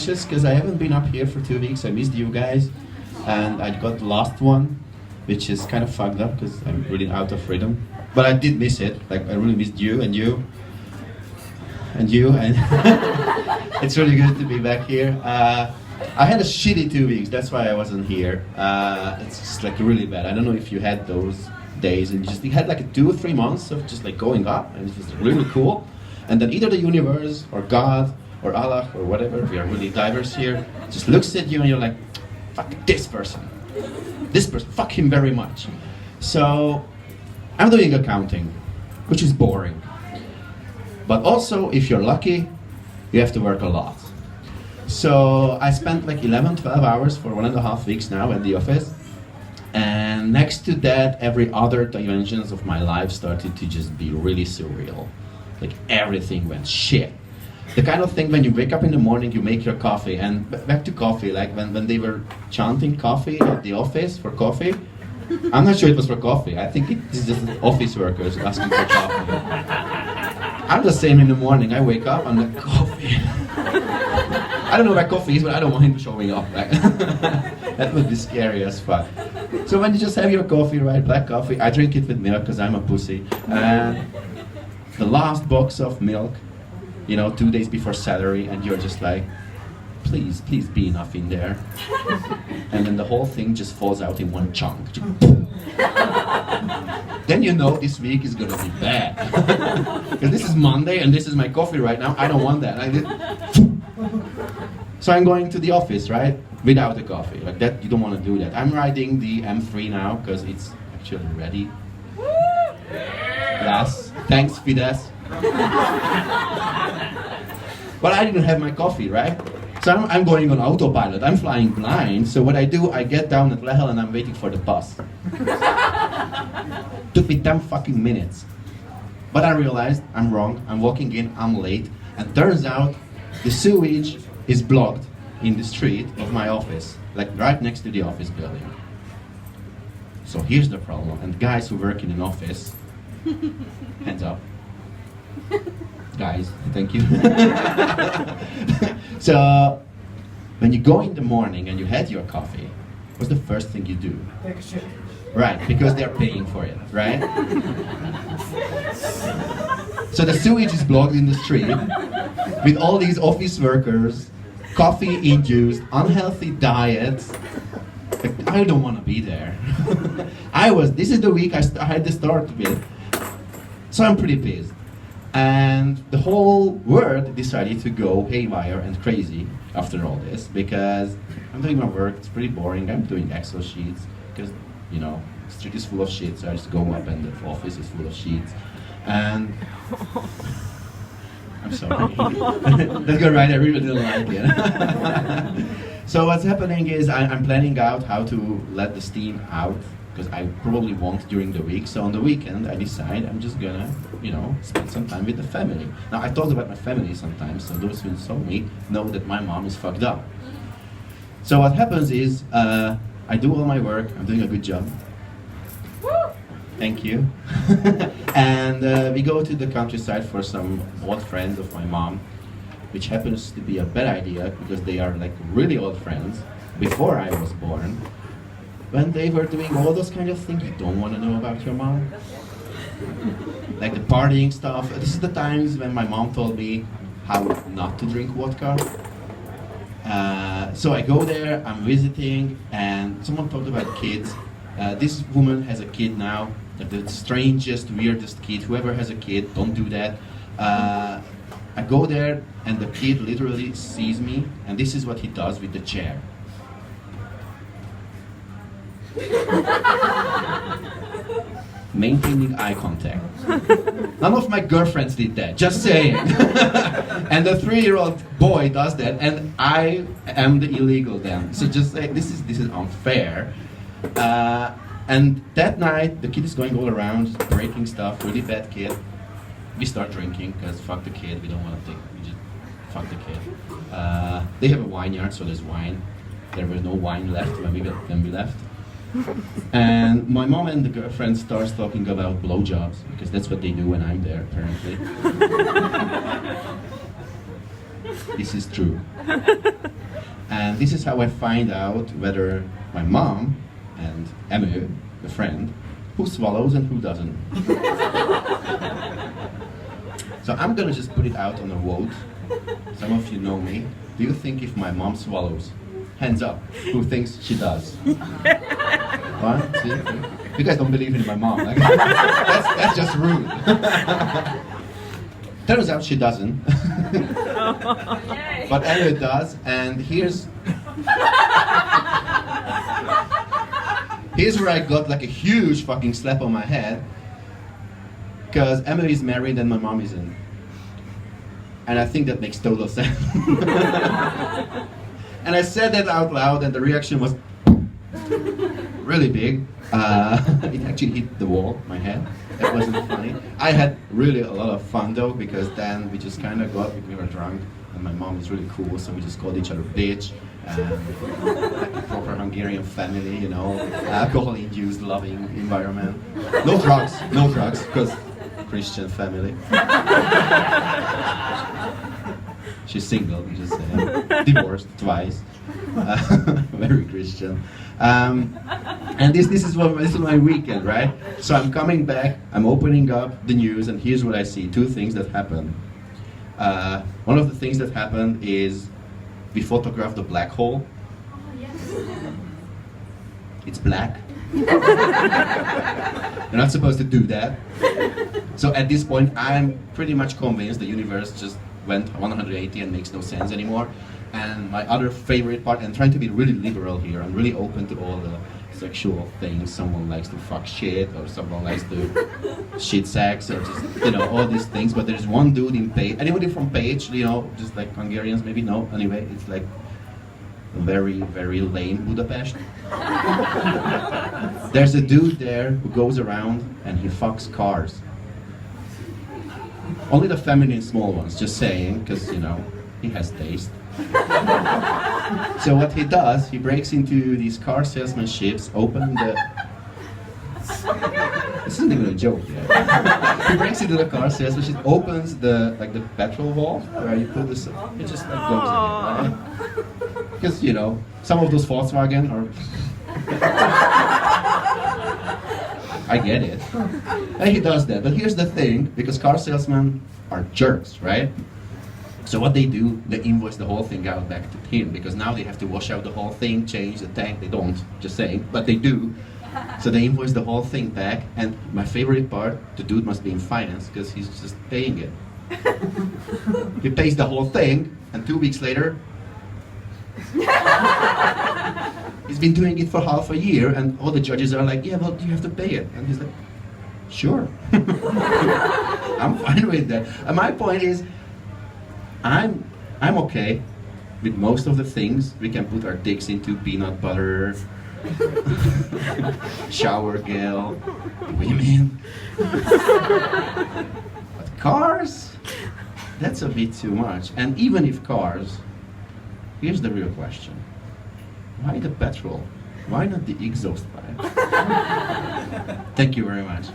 anxious because I haven't been up here for 2 weeks. I missed you guys, and I got the last one, which is kind of fucked up because I'm really out of rhythm. But I did miss it. Like I really missed you and you and you, and it's really good to be back here. I had a shitty 2 weeks. That's why I wasn't here. It's just like really bad. I don't know if you had those days and you had like 2 or 3 months of just like going up, and it was really cool. And then either the universe or God or Allah or whatever, we are really diverse here, just looks at you and you're like, fuck this person, fuck him very much. So I'm doing accounting, which is boring. But also, if you're lucky, you have to work a lot. So I spent like 11, 12 hours for 1.5 weeks now at the office. And next to that, every other dimensions of my life started to just be really surreal. Like everything went shit. The kind of thing when you wake up in the morning, you make your coffee, and back to coffee, like when they were chanting coffee at the office for coffee, I'm not sure it was for coffee. I think it is just office workers asking for coffee. I'm the same in the morning. I wake up, I'm like, coffee. I don't know where coffee is, but I don't want him showing up. Like, that would be scary as fuck. So when you just have your coffee, right, black coffee, I drink it with milk because I'm a pussy. And the last box of milk, 2 days before salary, and you're just like, please be enough in there. And then the whole thing just falls out in one chunk. Then you know this week is gonna be bad. Because this is Monday and this is my coffee right now. I don't want that. So I'm going to the office, right? Without the coffee. Like that, you don't want to do that. I'm riding the M3 now because it's actually ready. Yes. Thanks, Fidesz. But I didn't have my coffee, right? So I'm going on autopilot. I'm flying blind. So what I do, I get down at Lehel and I'm waiting for the bus. Took me 10 fucking minutes. But I realized I'm wrong. I'm walking in, I'm late. And turns out the sewage is blocked in the street of my office. Like right next to the office building. So here's the problem. And guys who work in an office, hands up. Guys, thank you. So, when you go in the morning and you had your coffee, what's the first thing you do? Take a shit. Right, because they're paying for it, right? So the sewage is blocked in the street with all these office workers, coffee-induced, unhealthy diets. Like, I don't want to be there. This is the week I had to start with. So I'm pretty pissed. And the whole world decided to go haywire and crazy after all this, because I'm doing my work, it's pretty boring, I'm doing Excel sheets, because, street is full of shit, so I just go up and the office is full of sheets. And I'm sorry. Let's go right, I really didn't like it. So what's happening is I'm planning out how to let the steam out, because I probably won't during the week. So on the weekend, I decide I'm just gonna, spend some time with the family. Now, I talk about my family sometimes, so those who saw me know that my mom is fucked up. So what happens is, I do all my work, I'm doing a good job. Thank you. And we go to the countryside for some old friends of my mom, which happens to be a bad idea, because they are like really old friends, before I was born. When they were doing all those kind of things you don't want to know about your mom. Like the partying stuff. This is the times when my mom told me how not to drink vodka. So I go there, I'm visiting, and someone talked about kids. This woman has a kid now, like the strangest, weirdest kid. Whoever has a kid, don't do that. I go there, and the kid literally sees me, and this is what he does with the chair. Maintaining eye contact. None of my girlfriends did that, just saying. And the 3-year-old boy does that, and I am the illegal then. So just say, this is unfair. And that night, the kid is going all around, breaking stuff, really bad kid. We start drinking, because fuck the kid, we don't want to we just fuck the kid. They have a vineyard, so there's wine. There was no wine left when we left. And my mom and the girlfriend starts talking about blowjobs, because that's what they do when I'm there, apparently. This is true. And this is how I find out whether my mom and Emily, the friend, who swallows and who doesn't. So I'm gonna just put it out on a vote. Some of you know me. Do you think if my mom swallows? Hands up. Who thinks she does? One, two, three. You guys don't believe in my mom. Like, that's just rude. Turns out she doesn't. But Elliot does, and here's where I got like a huge fucking slap on my head. Because Emily is married and my mom isn't. And I think that makes total sense. And I said that out loud, and the reaction was really big. It actually hit the wall, my head. That wasn't funny. I had really a lot of fun though, because then we just kind of we were drunk, and my mom is really cool, so we just called each other bitch. Like a proper Hungarian family, you know, alcohol-induced loving environment. No drugs, because Christian family. She's single, I'm just saying. Divorced twice. Very Christian. And this is my weekend, right? So I'm coming back, I'm opening up the news, and here's what I see. Two things that happen. One of the things that happened is we photographed the black hole. Oh, yes. It's black. You're not supposed to do that. So at this point, I'm pretty much convinced the universe just went 180 and makes no sense anymore. And my other favorite part, and trying to be really liberal here, I'm really open to all the sexual things. Someone likes to fuck shit, or someone likes to shit sex, or just, you know, all these things. But there's one dude in Page. Anybody from Page, you know, just like Hungarians, maybe? No? Anyway, it's like very, very lame Budapest. There's a dude there who goes around and he fucks cars. Only the feminine small ones, just saying, because, you know, he has taste. So what he does, he breaks into these car salesmanships, open the... This isn't even a joke yet. He breaks into the car salesmanship, opens the petrol valve where you put this... It just like goes in, right? Because, you know, some of those Volkswagen are... I get it. And he does that. But here's the thing, because car salesmen are jerks, right? So what they do, they invoice the whole thing out back to him, because now they have to wash out the whole thing, change the tank. They don't, just saying, but they do. So they invoice the whole thing back, and my favorite part, the dude must be in finance, because he's just paying it. He pays the whole thing, and 2 weeks later, he's been doing it for half a year, and all the judges are like, yeah, well, you have to pay it. And he's like, sure. I'm fine with that. And my point is, I'm okay with most of the things. We can put our dicks into peanut butter, shower gel, women. But cars, that's a bit too much. And even if cars, here's the real question. Why the petrol? Why not the exhaust pipe? Thank you very much.